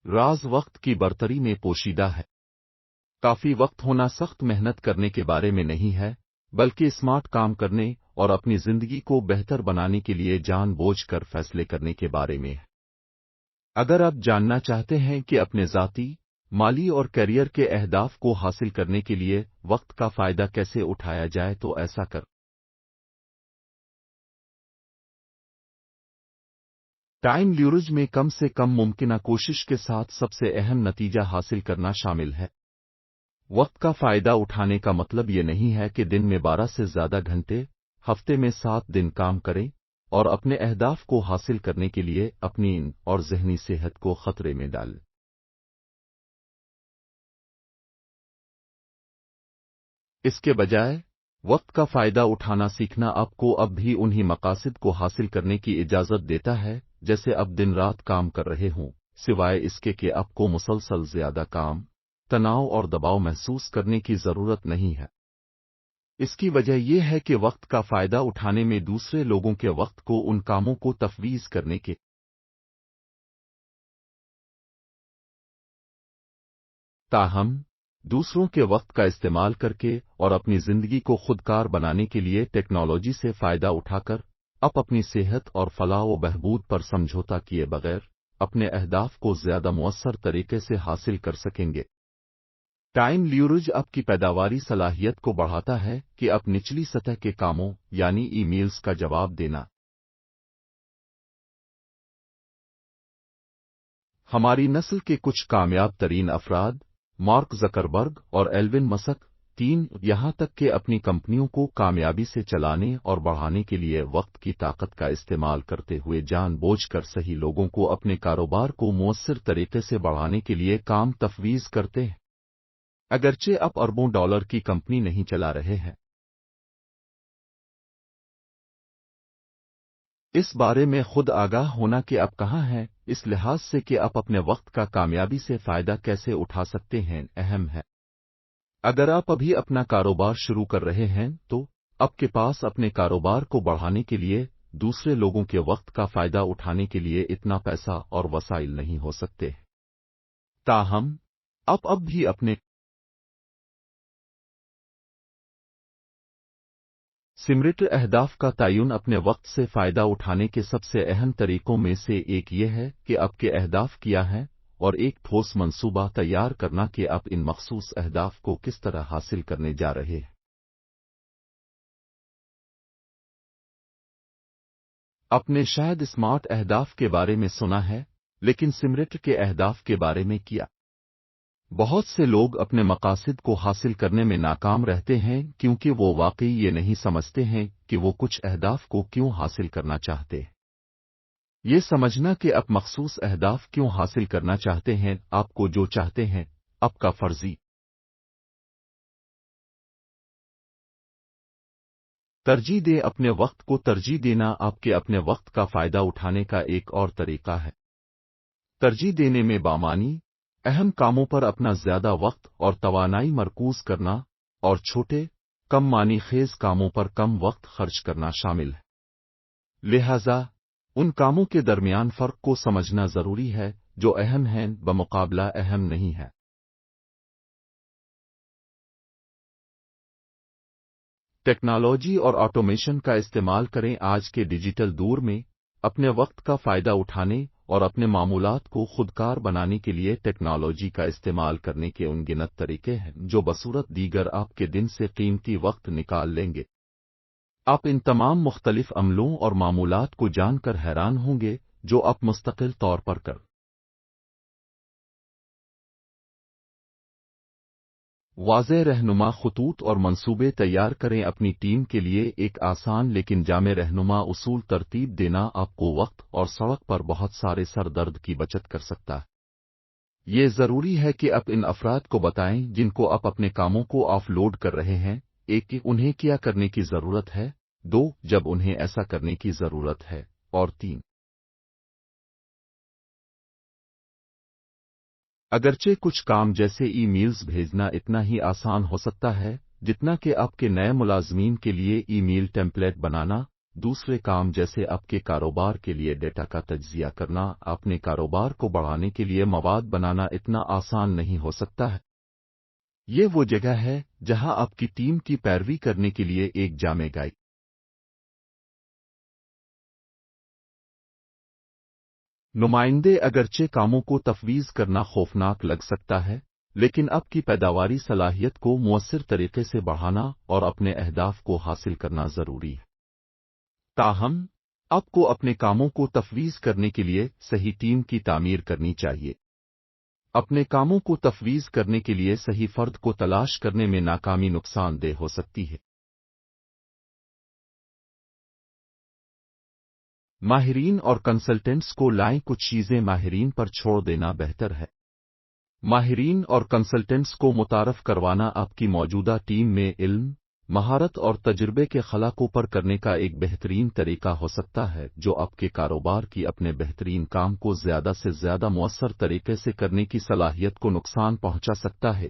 राज वक्त की बरतरी में पोशीदा है। काफी वक्त होना सख्त मेहनत करने के बारे में नहीं है, बल्कि स्मार्ट काम करने और अपनी जिंदगी को बेहतर बनाने के लिए जानबूझकर फैसले करने के बारे में है। अगर आप जानना चाहते हैं कि अपने ज़ाती, माली और करियर के अहदाफ को हासिल करने के लिए वक्त का फायदा कैसे उठाया जाए तो ऐसा कर टाइम ल्यूरेज में कम से कम मुमकिना कोशिश के साथ सबसे अहम नतीजा हासिल करना शामिल है। वक्त का फायदा उठाने का मतलब ये नहीं है कि दिन में 12 से ज्यादा घंटे, हफ्ते में 7 दिन काम करें और अपने अहदाफ को हासिल करने के लिए अपनी इन और ज़हनी सेहत को खतरे में डालें। इसके बजाय वक्त का फायदा उठाना सीखना आपको अब भी उन्हीं मकासद को हासिल करने की इजाजत देता है जैसे अब दिन रात काम कर रहे हों, सिवाय इसके कि आपको मुसलसल ज्यादा काम, तनाव और दबाव महसूस करने की जरूरत नहीं है। इसकी वजह यह है कि वक्त का फायदा उठाने में दूसरे लोगों के वक्त को उन कामों को तफवीज करने के ताहम दूसरों के वक्त का इस्तेमाल करके और अपनी जिंदगी को खुदकार बनाने के लिए टेक्नोलॉजी से फायदा उठाकर आप अपनी सेहत और फलाह व बहबूद पर समझौता किए बगैर अपने अहदाफ को ज्यादा मुअस्सर तरीके से हासिल कर सकेंगे। टाइम ल्यूरेज आपकी पैदावारी सलाहियत को बढ़ाता है कि आप निचली सतह के कामों यानी ईमेल्स का जवाब देना। हमारी नस्ल के कुछ कामयाब तरीन अफराद, मार्क ज़करबर्ग और एल्विन मस्क, यहाँ तक कि अपनी कंपनियों को कामयाबी से चलाने और बढ़ाने के लिए वक्त की ताकत का इस्तेमाल करते हुए जानबूझकर सही लोगों को अपने कारोबार को मुअस्सर तरीके से बढ़ाने के लिए काम तफवीज करते हैं। अगरचे आप अरबों डॉलर की कंपनी नहीं चला रहे हैं। इस बारे में खुद आगाह होना कि आप कहाँ हैं, इस लिहाज से कि आप अपने वक्त का कामयाबी से फायदा कैसे उठा सकते हैं, अहम है। अगर आप अभी अपना कारोबार शुरू कर रहे हैं तो आपके पास अपने कारोबार को बढ़ाने के लिए दूसरे लोगों के वक्त का फायदा उठाने के लिए इतना पैसा और वसाइल नहीं हो सकते। ताहम आप अब भी अपने सिमरिट अहदाफ का तयन अपने वक्त से फायदा उठाने के सबसे अहम तरीकों में से एक ये है कि आपके अहदाफ क्या हैं और एक ठोस मंसूबा तैयार करना कि आप इन मखसूस अहदाफ को किस तरह हासिल करने जा रहे हैं। आपने शायद स्मार्ट अहदाफ के बारे में सुना है, लेकिन सिमरिट के अहदाफ के बारे में क्या? बहुत से लोग अपने मकासद को हासिल करने में नाकाम रहते हैं क्योंकि वो वाकई ये नहीं समझते हैं कि वो कुछ अहदाफ को क्यों हासिल करना चाहते हैं। ये समझना कि आप मखसूस अहदाफ क्यों हासिल करना चाहते हैं, आपको जो चाहते हैं, आपका फर्जी तरजीह दे। अपने वक्त को तरजीह देना आपके अपने वक्त का फायदा उठाने का एक और तरीका है। तरजीह देने में बामानी अहम कामों पर अपना ज्यादा वक्त और तवानाई मरकूज करना और छोटे, कम मानी खेज कामों पर कम वक्त खर्च करना शामिल है। लिहाजा उन कामों के दरमियान फर्क को समझना जरूरी है जो अहम हैं बमुकाबला अहम नहीं है। टेक्नोलॉजी और ऑटोमेशन का इस्तेमाल करें। आज के डिजिटल दौर में अपने वक्त का फायदा उठाने और अपने मामूलात को खुदकार बनाने के लिए टेक्नोलॉजी का इस्तेमाल करने के अनगिनत तरीके हैं जो बसूरत दीगर आपके दिन से कीमती वक्त निकाल लेंगे। आप इन तमाम मुख्तलिफ अमलों और मामूलात को जानकर हैरान होंगे जो आप मुस्तकिल तौर पर कर वाज़ेह रहनुमा खतूत और मंसूबे तैयार करें। अपनी टीम के लिए एक आसान लेकिन जामे रहनुमा उसूल तरतीब देना आपको वक्त और सड़क पर बहुत सारे सर दर्द की बचत कर सकता है। ये जरूरी है कि आप इन अफराद को बताएं जिनको आप अपने कामों को ऑफलोड कर रहे हैं, एक, उन्हें क्या करने की जरूरत है, दो, जब उन्हें ऐसा करने की जरूरत है, और तीन, अगरचे कुछ काम जैसे ईमेल्स भेजना इतना ही आसान हो सकता है जितना कि आपके नए मुलाजमीन के लिए ईमेल टेम्पलेट बनाना, دوسرے کام جیسے آپ کے کاروبار کے لیے ڈیٹا کا تجزیہ کرنا، اپنے کاروبار کو بڑھانے کے لیے مواد بنانا اتنا آسان نہیں ہو سکتا ہے۔ یہ وہ جگہ ہے جہاں آپ کی ٹیم کی پیروی کرنے کے لیے ایک جامع گائیڈ۔ نمائندے اگرچہ کاموں کو تفویض کرنا خوفناک لگ سکتا ہے، لیکن آپ کی پیداواری صلاحیت کو مؤثر طریقے سے بڑھانا اور اپنے اہداف کو حاصل کرنا ضروری ہے۔ تاہم، آپ کو اپنے کاموں کو تفویض کرنے کے لیے صحیح ٹیم کی تعمیر کرنی چاہیے۔ اپنے کاموں کو تفویض کرنے کے لیے صحیح فرد کو تلاش کرنے میں ناکامی نقصان دہ ہو سکتی ہے۔ ماہرین اور کنسلٹنٹس کو لائیں، کچھ چیزیں ماہرین پر چھوڑ دینا بہتر ہے۔ ماہرین اور کنسلٹنٹس کو متعارف کروانا آپ کی موجودہ ٹیم میں علم، مہارت اور تجربے کے خلا کو پر کرنے کا ایک بہترین طریقہ ہو سکتا ہے، جو آپ کے کاروبار کی اپنے بہترین کام کو زیادہ سے زیادہ مؤثر طریقے سے کرنے کی صلاحیت کو نقصان پہنچا سکتا ہے۔